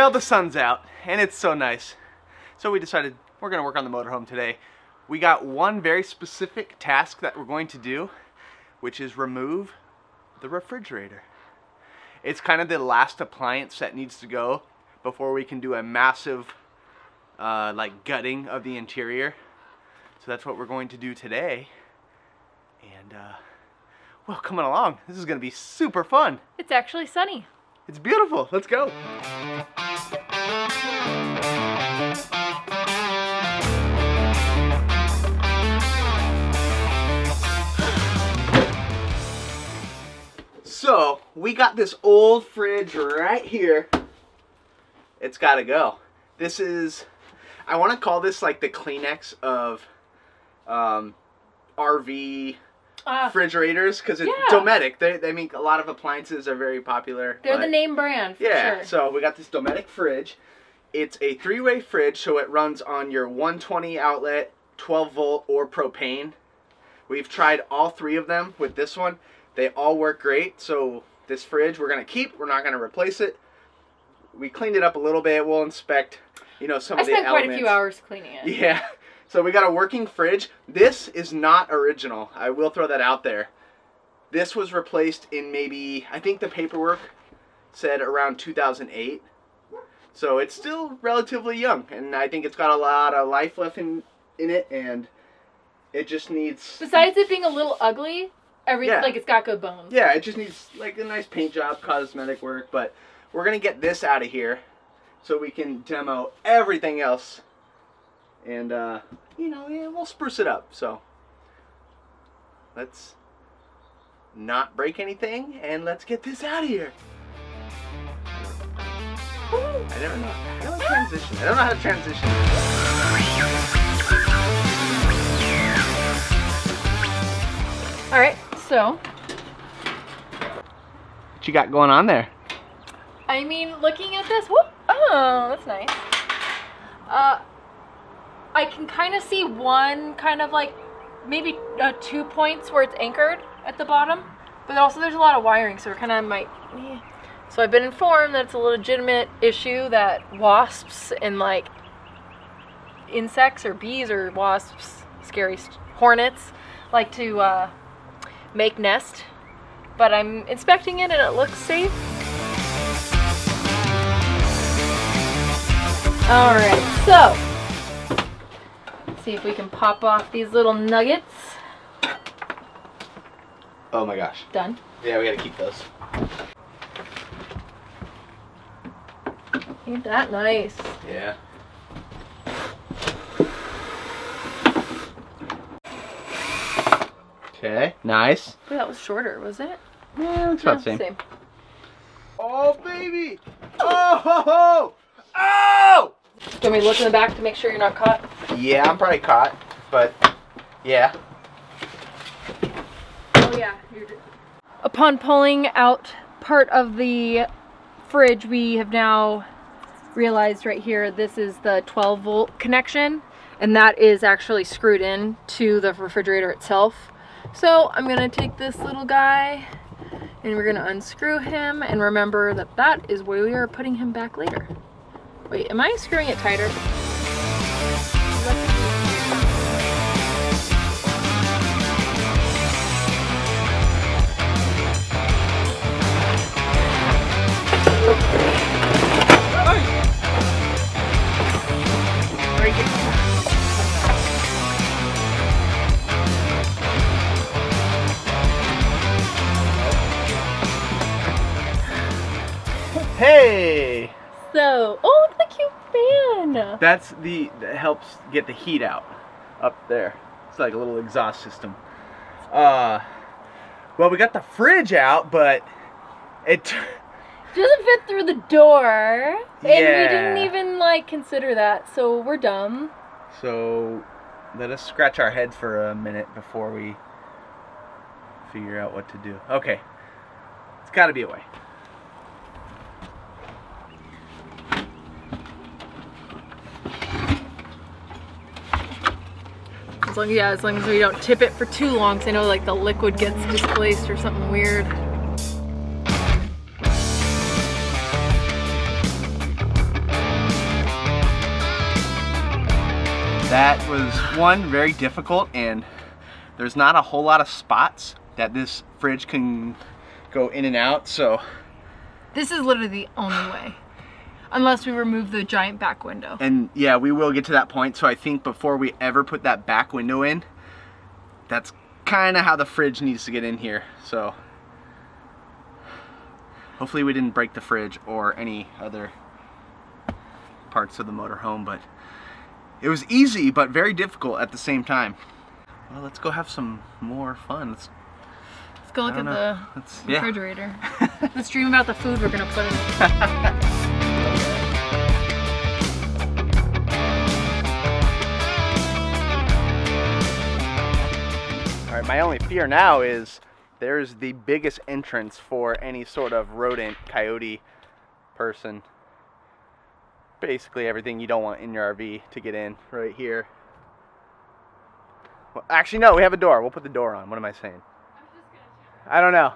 Well, the sun's out and it's so nice. So we decided we're gonna work on the motorhome today. We got one very specific task that we're going to do, which is remove the refrigerator. It's kind of the last appliance that needs to go before we can do a massive like gutting of the interior. So that's what we're going to do today. And well, coming along. This is gonna be super fun. It's actually sunny. It's beautiful. Let's go. So, we got this old fridge right here. It's gotta go. This is, I want to call this like the Kleenex of RV refrigerators, because it's Dometic. They make a lot of appliances, are very popular. They're the name brand, for sure. So we got this Dometic fridge. It's a 3-way fridge, so it runs on your 120 outlet, 12 volt, or propane. We've tried all 3 of them with this one. They all work great. So this fridge we're gonna keep. We're not gonna replace it. We cleaned it up a little bit. We'll inspect, you know, some of the elements. I spent quite a few hours cleaning it. Yeah. So we got a working fridge. This is not original. I will throw that out there. This was replaced in maybe, I think the paperwork said around 2008. So it's still relatively young, and I think it's got a lot of life left in it, and it just needs... Besides it being a little ugly, like it's got good bones. Yeah, it just needs like a nice paint job, cosmetic work, but we're going to get this out of here so we can demo everything else. And, you know, yeah, we'll spruce it up. So, let's not break anything, and let's get this out of here. I never know. How do I transition? I don't know how to transition. Alright, so. What you got going on there? I mean, looking at this, whoop, oh, that's nice. I can kind of see one kind of like maybe 2 points where it's anchored at the bottom, but also there's a lot of wiring, so we're kind of might. Yeah. So I've been informed that it's a legitimate issue that wasps and like insects or bees or wasps, scary hornets, like to make nest. But I'm inspecting it and it looks safe. All right, so. See if we can pop off these little nuggets. Oh my gosh. Done? Yeah, we gotta keep those. Ain't that nice? Yeah. Okay, nice. Oh, that was shorter, was it? Yeah, it's about the same. Oh, baby! Oh, ho, ho! Oh! Can we look in the back to make sure you're not caught? Yeah, I'm probably caught, but yeah. Oh yeah. Upon pulling out part of the fridge, we have now realized right here this is the 12 volt connection, and that is actually screwed in to the refrigerator itself. So I'm gonna take this little guy and we're gonna unscrew him, and remember that that is where we are putting him back later. Wait, am I screwing it tighter? Hey! So, oh, look at the cute fan! That helps get the heat out up there. It's like a little exhaust system. Well, we got the fridge out, but it doesn't fit through the door. Yeah. And we didn't even like consider that, so we're dumb. So let us scratch our heads for a minute before we figure out what to do. Okay. It's gotta be a way. As long as we don't tip it for too long, because I know like the liquid gets displaced or something weird. That was one, very difficult, and there's not a whole lot of spots that this fridge can go in and out, so. This is literally the only way. Unless we remove the giant back window. And yeah, we will get to that point, so I think before we ever put that back window in, that's kind of how the fridge needs to get in here, so. Hopefully we didn't break the fridge or any other parts of the motorhome, but it was easy but very difficult at the same time. Well, let's go have some more fun. Let's go look at the refrigerator. Let's dream about the food we're gonna put in it. All right, my only fear now is there's the biggest entrance for any sort of rodent, coyote person. Basically everything you don't want in your RV to get in right here. Well, actually no, we have a door. We'll put the door on. What am I saying? I don't know.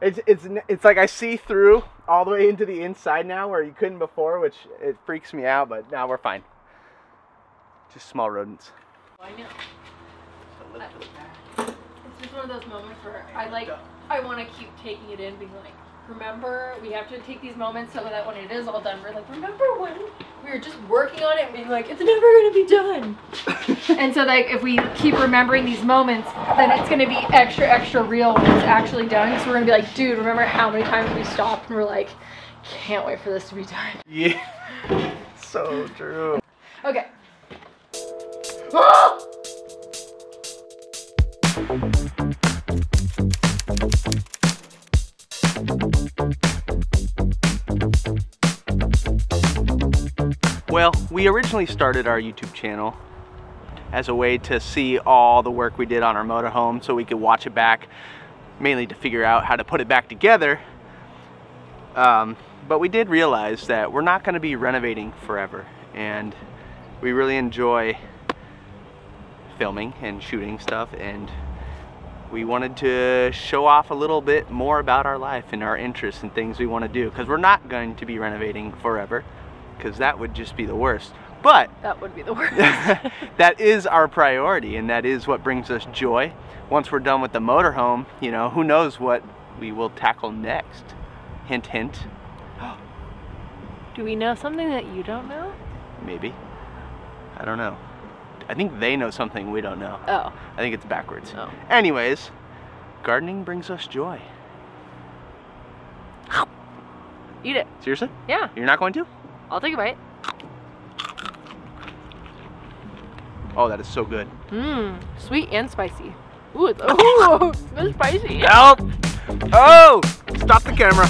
It's like I see through all the way into the inside now where you couldn't before, which it freaks me out, but now we're fine. Just small rodents. I know. It's just one of those moments where I want to keep taking it in, being like, remember, we have to take these moments so that when it is all done, we're like, remember when we were just working on it and being like, it's never going to be done. And so like, if we keep remembering these moments, then it's going to be extra, extra real when it's actually done. So we're going to be like, dude, remember how many times we stopped and we're like, can't wait for this to be done. Yeah, so true. Okay. Well, we originally started our YouTube channel as a way to see all the work we did on our motorhome so we could watch it back, mainly to figure out how to put it back together. But we did realize that we're not going to be renovating forever, and we really enjoy filming and shooting stuff, and we wanted to show off a little bit more about our life and our interests and things we want to do, because we're not going to be renovating forever, because that would just be the worst. But that would be the worst. that is our priority, and that is what brings us joy. Once we're done with the motorhome, you know, who knows what we will tackle next. Hint, hint. Do we know something that you don't know? Maybe. I don't know. I think they know something we don't know. Oh. I think it's backwards. Oh. Anyways, gardening brings us joy. Eat it. Seriously? Yeah. You're not going to? I'll take a bite. Oh, that is so good. Mmm, sweet and spicy. Ooh, it's spicy. Help! Oh! Stop the camera.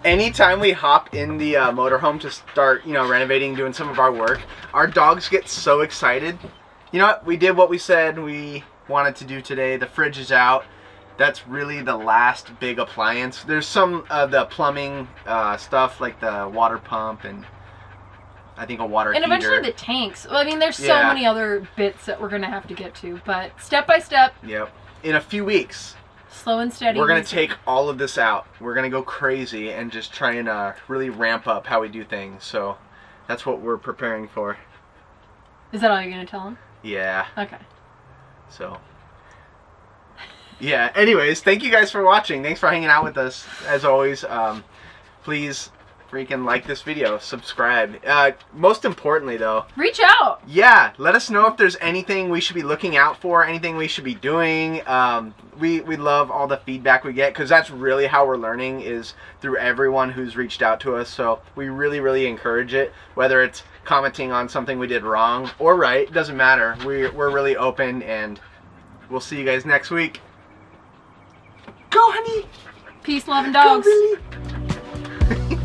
anytime we hop in the motorhome to start, you know, renovating, doing some of our work, our dogs get so excited. You know what? We did what we said we wanted to do today. The fridge is out. That's really the last big appliance. There's some of the plumbing stuff like the water pump and I think a water heater. And eventually the tanks. Well, I mean, there's so many other bits that we're going to have to get to. But step by step. Yep. In a few weeks. Slow and steady. We're going to take all of this out. We're going to go crazy and just try and really ramp up how we do things. So that's what we're preparing for. Is that all you're going to tell them? Yeah. Okay. So, yeah. Anyways, thank you guys for watching. Thanks for hanging out with us. As always, please freaking like this video, subscribe. Most importantly though, reach out. Yeah, let us know if there's anything we should be looking out for, anything we should be doing. We love all the feedback we get because that's really how we're learning, is through everyone who's reached out to us. So we really encourage it, whether it's commenting on something we did wrong or right, doesn't matter. We're really open, and we'll see you guys next week. Go, honey. Peace, love, and dogs. Go, Billy.